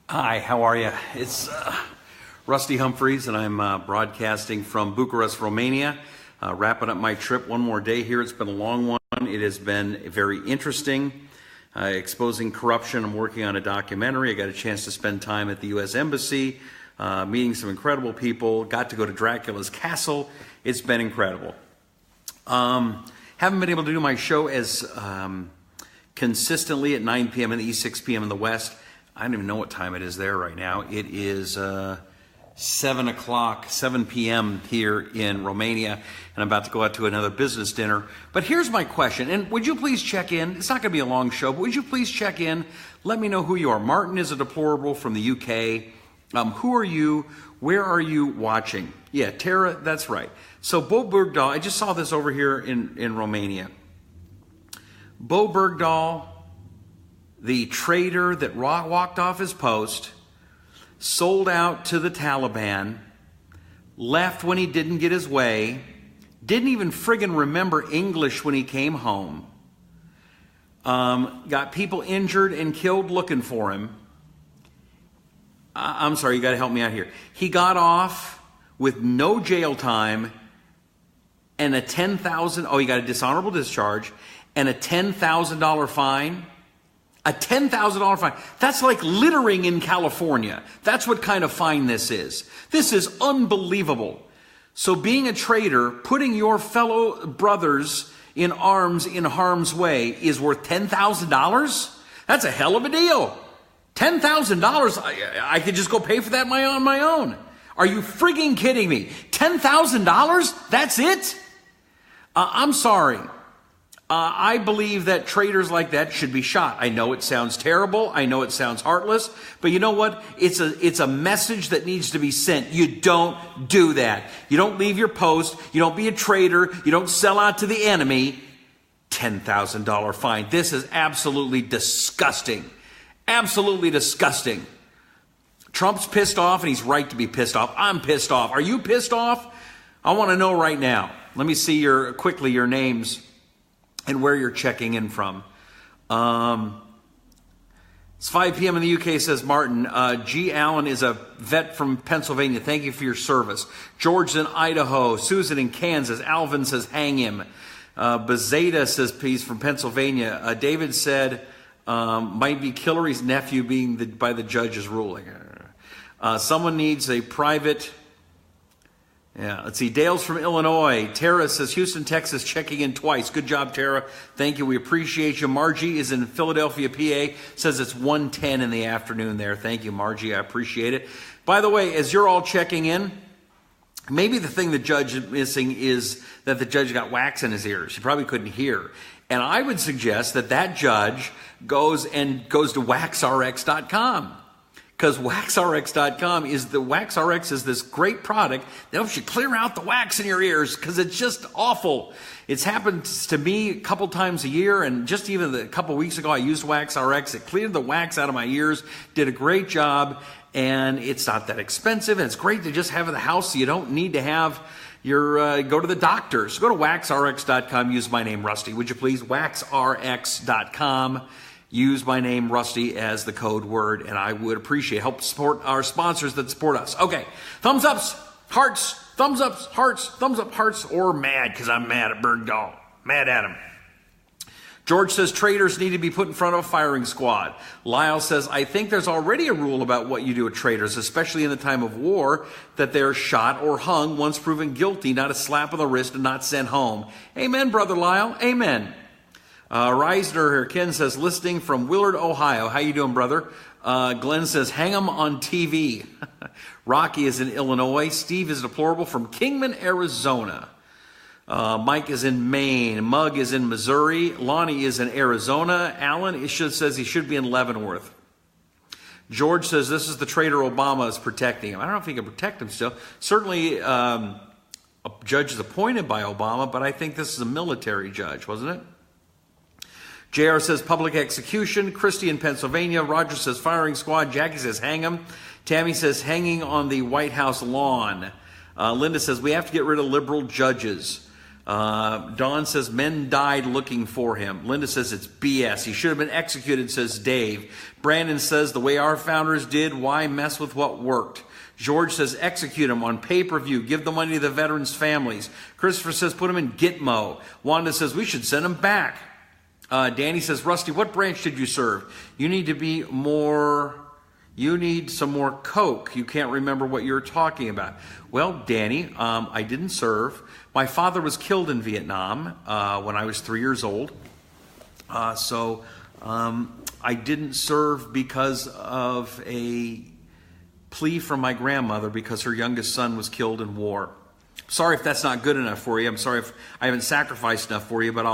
Hi, how are you? It's Rusty Humphries, and I'm broadcasting from Bucharest, Romania, wrapping up my trip. One more day here. It's been a long one. It has been very interesting, exposing corruption. I'm working on a documentary. I got a chance to spend time at the U.S. Embassy, meeting some incredible people. Got to go to Dracula's castle. It's been incredible. Haven't been able to do my show as consistently at 9 p.m. in the East, 6 p.m. in the West. I don't even know what time it is there right now. It is 7 p.m. here in Romania, and I'm about to go out to another business dinner. But here's my question, and would you please check in? It's not going to be a long show, but would you please check in? Let me know who you are. Martin is a deplorable from the UK. Who are you? Where are you watching? Yeah, Tara, that's right. So Bowe Bergdahl, I just saw this over here in Romania. Bowe Bergdahl, the traitor that walked off his post, sold out to the Taliban, left when he didn't get his way, didn't even friggin' remember English when he came home, got people injured and killed looking for him. I'm sorry, you got to help me out here. He got off with no jail time and a he got a dishonorable discharge and a $10,000 fine. A $10,000 fine. That's like littering in California. That's what kind of fine this is. This is unbelievable. So being a traitor, putting your fellow brothers in arms in harm's way is worth $10,000? That's a hell of a deal. $10,000, I could just go pay for that on my own. Are you frigging kidding me? $10,000? That's it? I'm sorry. I believe that traitors like that should be shot. I know it sounds terrible. I know it sounds heartless. But you know what? It's a message that needs to be sent. You don't do that. You don't leave your post. You don't be a traitor. You don't sell out to the enemy. $10,000 fine. This is absolutely disgusting. Absolutely disgusting. Trump's pissed off, and he's right to be pissed off. I'm pissed off. Are you pissed off? I want to know right now. Let me see quickly your names and where you're checking in from. It's 5 p.m. in the UK, says Martin. G. Allen is a vet from Pennsylvania. Thank you for your service. George's in Idaho. Susan in Kansas. Alvin says, hang him. Bezeda says, he's from Pennsylvania. David said, might be Hillery's nephew being by the judge's ruling. Someone needs a private... Yeah, let's see. Dale's from Illinois. Tara says, Houston, Texas, checking in twice. Good job, Tara. Thank you. We appreciate you. Margie is in Philadelphia, PA. Says it's 1:10 in the afternoon there. Thank you, Margie. I appreciate it. By the way, as you're all checking in, maybe the thing the judge is missing is that the judge got wax in his ears. He probably couldn't hear. And I would suggest that judge goes to waxrx.com. Because waxrx.com WaxRx is this great product that helps you clear out the wax in your ears, because it's just awful. It's happened to me a couple times a year, and just even a couple weeks ago I used WaxRx. It cleared the wax out of my ears, did a great job, and it's not that expensive, and it's great to just have in the house so you don't need to have go to the doctor. So go to waxrx.com, use my name Rusty. Would you please? waxrx.com. Use my name, Rusty, as the code word, and I would appreciate help support our sponsors that support us. Okay, thumbs ups, hearts, thumbs ups, hearts, thumbs up, hearts, or mad, because I'm mad at Bergdahl. Mad at him. George says traitors need to be put in front of a firing squad. Lyle says, I think there's already a rule about what you do with traitors, especially in the time of war, that they're shot or hung once proven guilty, not a slap on the wrist and not sent home. Amen, Brother Lyle. Amen. Reisner here, Ken says, listening from Willard, Ohio. How you doing, brother? Glenn says, hang them on TV. Rocky is in Illinois. Steve is deplorable from Kingman, Arizona. Mike is in Maine. Mug is in Missouri. Lonnie is in Arizona. Alan says he should be in Leavenworth. George says this is the traitor Obama is protecting him. I don't know if he can protect him still. Certainly a judge is appointed by Obama, but I think this is a military judge, wasn't it? JR says public execution. Christy in Pennsylvania. Roger says firing squad. Jackie says hang him. Tammy says hanging on the White House lawn. Linda says we have to get rid of liberal judges. Dawn says, men died looking for him. Linda says, it's BS. He should have been executed, says Dave. Brandon says, the way our founders did, why mess with what worked? George says, execute him on pay-per-view. Give the money to the veterans' families. Christopher says, put him in Gitmo. Wanda says, we should send him back. Danny says, Rusty, what branch did you serve? You need some more Coke. You can't remember what you're talking about. Well, Danny, I didn't serve. My father was killed in Vietnam when I was 3 years old. So I didn't serve because of a plea from my grandmother because her youngest son was killed in war. Sorry if that's not good enough for you. I'm sorry if I haven't sacrificed enough for you, but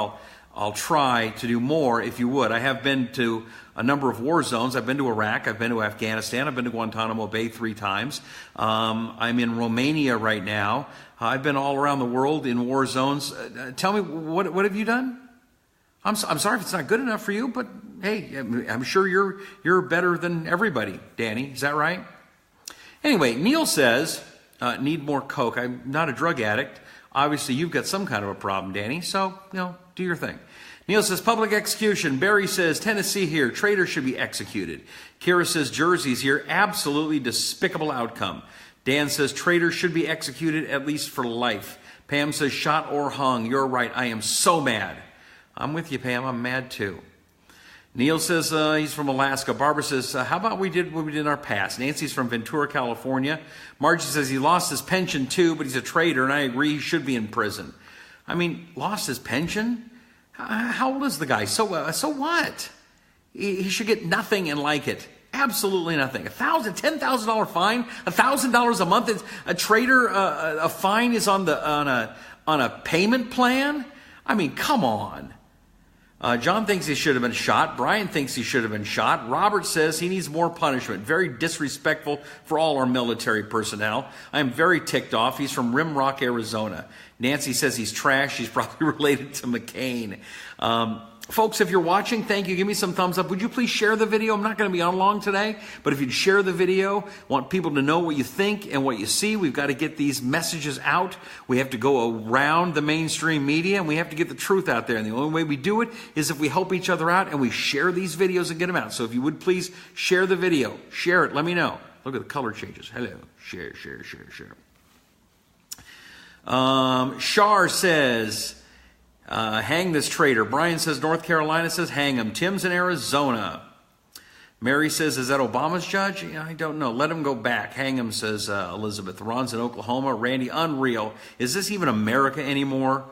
I'll try to do more if you would. I have been to a number of war zones. I've been to Iraq. I've been to Afghanistan. I've been to Guantanamo Bay 3 times. I'm in Romania right now. I've been all around the world in war zones. Tell me, what have you done? I'm sorry if it's not good enough for you, but hey, I'm sure you're better than everybody, Danny. Is that right? Anyway, Neil says, need more Coke. I'm not a drug addict. Obviously, you've got some kind of a problem, Danny. So, do your thing. Neil says, public execution. Barry says, Tennessee here. Traitors should be executed. Kira says, Jersey's here. Absolutely despicable outcome. Dan says, traitors should be executed at least for life. Pam says, shot or hung. You're right. I am so mad. I'm with you, Pam. I'm mad too. Neil says he's from Alaska. Barbara says, how about we did what we did in our past? Nancy's from Ventura, California. Margie says he lost his pension too, but he's a traitor, and I agree he should be in prison. I mean, lost his pension? How old is the guy? So what? He should get nothing and like it. Absolutely nothing. $10,000 fine, $1,000 a month. A traitor, a fine is on a payment plan. I mean, come on. John thinks he should have been shot. Brian thinks he should have been shot. Robert says he needs more punishment. Very disrespectful for all our military personnel. I am very ticked off. He's from Rimrock, Arizona. Nancy says he's trash. He's probably related to McCain. Folks, if you're watching, thank you. Give me some thumbs up. Would you please share the video? I'm not going to be on long today, but if you'd share the video, want people to know what you think and what you see. We've got to get these messages out. We have to go around the mainstream media, and we have to get the truth out there. And the only way we do it is if we help each other out and we share these videos and get them out. So if you would please share the video. Share it. Let me know. Look at the color changes. Hello. Share. Shar says, hang this traitor. Brian says North Carolina says hang him. Tim's in Arizona. Mary says, is that Obama's judge? Yeah, I don't know. Let him go back. Hang him, says Elizabeth. Ron's in Oklahoma. Randy, unreal. Is this even America anymore?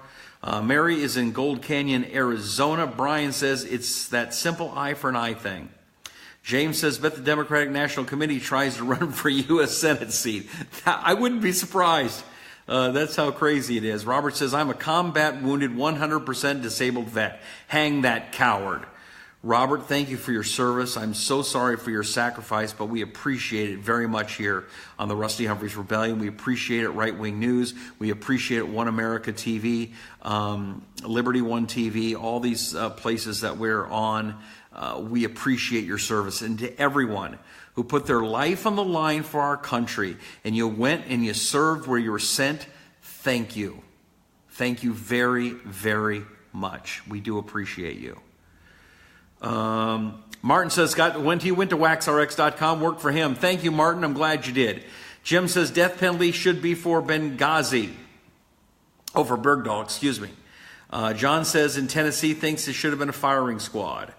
Mary is in Gold Canyon, Arizona. Brian says it's that simple eye for an eye thing. James says, bet the Democratic National Committee tries to run for U.S. Senate seat. I wouldn't be surprised. That's how crazy it is. Robert says, I'm a combat wounded, 100% disabled vet. Hang that coward. Robert, thank you for your service. I'm so sorry for your sacrifice, but we appreciate it very much here on the Rusty Humphries Rebellion. We appreciate it, Right Wing News. We appreciate it, One America TV, Liberty One TV, all these places that we're on. We appreciate your service. And to everyone who put their life on the line for our country, and you went and you served where you were sent, thank you. Thank you very, very much. We do appreciate you. Martin says, when he went to waxrx.com, worked for him. Thank you, Martin. I'm glad you did. Jim says, death penalty should be for Benghazi. Oh, for Bergdahl, excuse me. John says, in Tennessee, thinks it should have been a firing squad.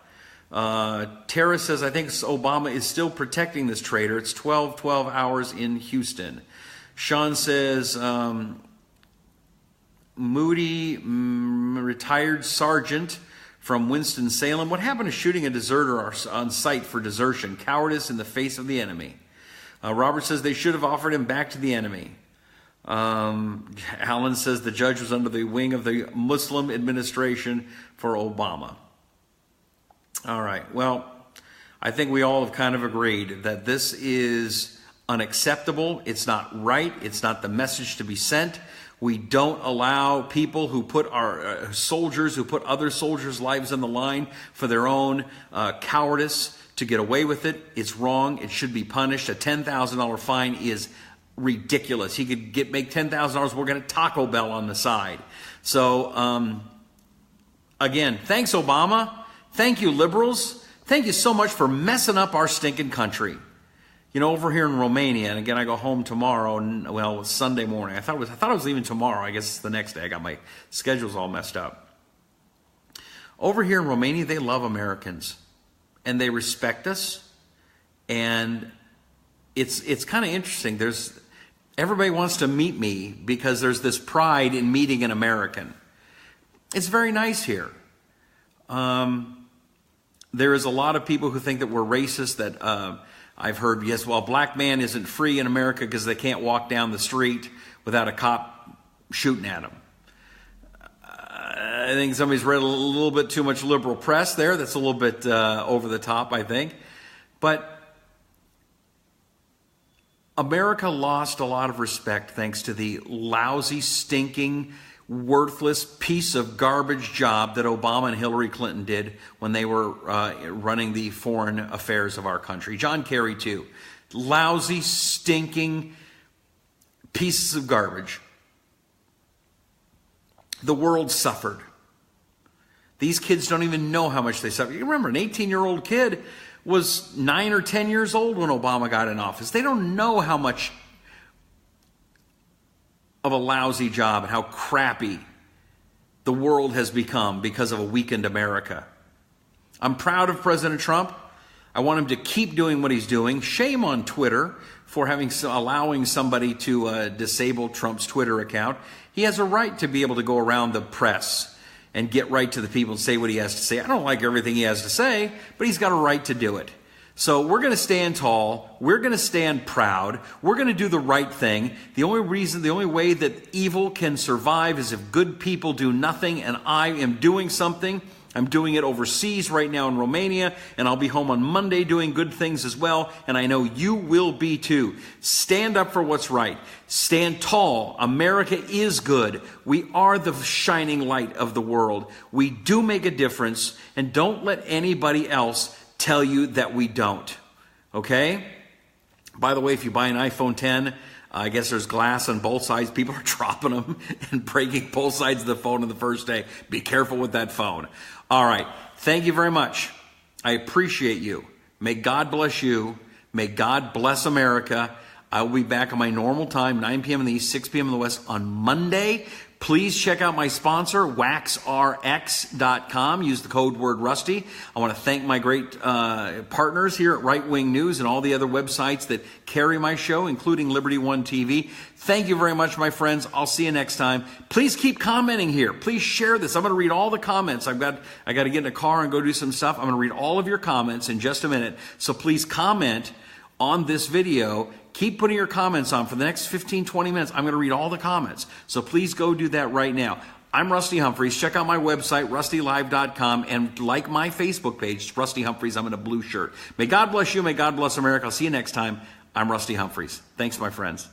Tara says, I think Obama is still protecting this traitor. It's 12 hours in Houston. Sean says, Moody, retired sergeant from Winston-Salem. What happened to shooting a deserter on sight for desertion? Cowardice in the face of the enemy. Robert says they should have offered him back to the enemy. Alan says the judge was under the wing of the Muslim administration for Obama. All right. Well, I think we all have kind of agreed that this is unacceptable. It's not right. It's not the message to be sent. We don't allow people who put our soldiers, who put other soldiers' lives on the line for their own cowardice to get away with it. It's wrong. It should be punished. A $10,000 fine is ridiculous. He could make $10,000 working at Taco Bell on the side. So, again, thanks, Obama. Thank you, liberals. Thank you so much for messing up our stinking country. You know, over here in Romania, and again, I go home tomorrow, well, it's Sunday morning. I thought I was leaving tomorrow. I guess it's the next day. I got my schedules all messed up. Over here in Romania, they love Americans, and they respect us, and it's kind of interesting. Everybody wants to meet me because there's this pride in meeting an American. It's very nice here. There is a lot of people who think that we're racist, that I've heard, yes, well, a black man isn't free in America because they can't walk down the street without a cop shooting at them. I think somebody's read a little bit too much liberal press there. That's a little bit over the top, I think. But America lost a lot of respect thanks to the lousy, stinking, worthless piece of garbage job that Obama and Hillary Clinton did when they were running the foreign affairs of our country. John Kerry, too. Lousy, stinking pieces of garbage. The world suffered. These kids don't even know how much they suffered. You remember, an 18-year-old kid was 9 or 10 years old when Obama got in office. They don't know how much of a lousy job and how crappy the world has become because of a weakened America. I'm proud of President Trump. I want him to keep doing what he's doing. Shame on Twitter for allowing somebody to disable Trump's Twitter account. He has a right to be able to go around the press and get right to the people and say what he has to say. I don't like everything he has to say, but he's got a right to do it. So we're going to stand tall. We're going to stand proud. We're going to do the right thing. The only way that evil can survive is if good people do nothing, and I am doing something. I'm doing it overseas right now in Romania, and I'll be home on Monday doing good things as well, and I know you will be too. Stand up for what's right. Stand tall. America is good. We are the shining light of the world. We do make a difference, and don't let anybody else tell you that we don't. Okay? By the way, if you buy an iPhone 10, I guess there's glass on both sides. People are dropping them and breaking both sides of the phone on the first day. Be careful with that phone. All right. Thank you very much. I appreciate you. May God bless you. May God bless America. I will be back on my normal time, 9 p.m. in the East, 6 p.m. in the West on Monday. Please check out my sponsor, waxrx.com. Use the code word Rusty. I want to thank my great partners here at Right Wing News and all the other websites that carry my show, including Liberty One TV. Thank you very much, my friends. I'll see you next time. Please keep commenting here. Please share this. I'm going to read all the comments. I got to get in a car and go do some stuff. I'm going to read all of your comments in just a minute. So please comment on this video. Keep putting your comments on for the next 15, 20 minutes. I'm going to read all the comments. So please go do that right now. I'm Rusty Humphries. Check out my website, rustylive.com, and like my Facebook page, Rusty Humphries. I'm in a blue shirt. May God bless you. May God bless America. I'll see you next time. I'm Rusty Humphries. Thanks, my friends.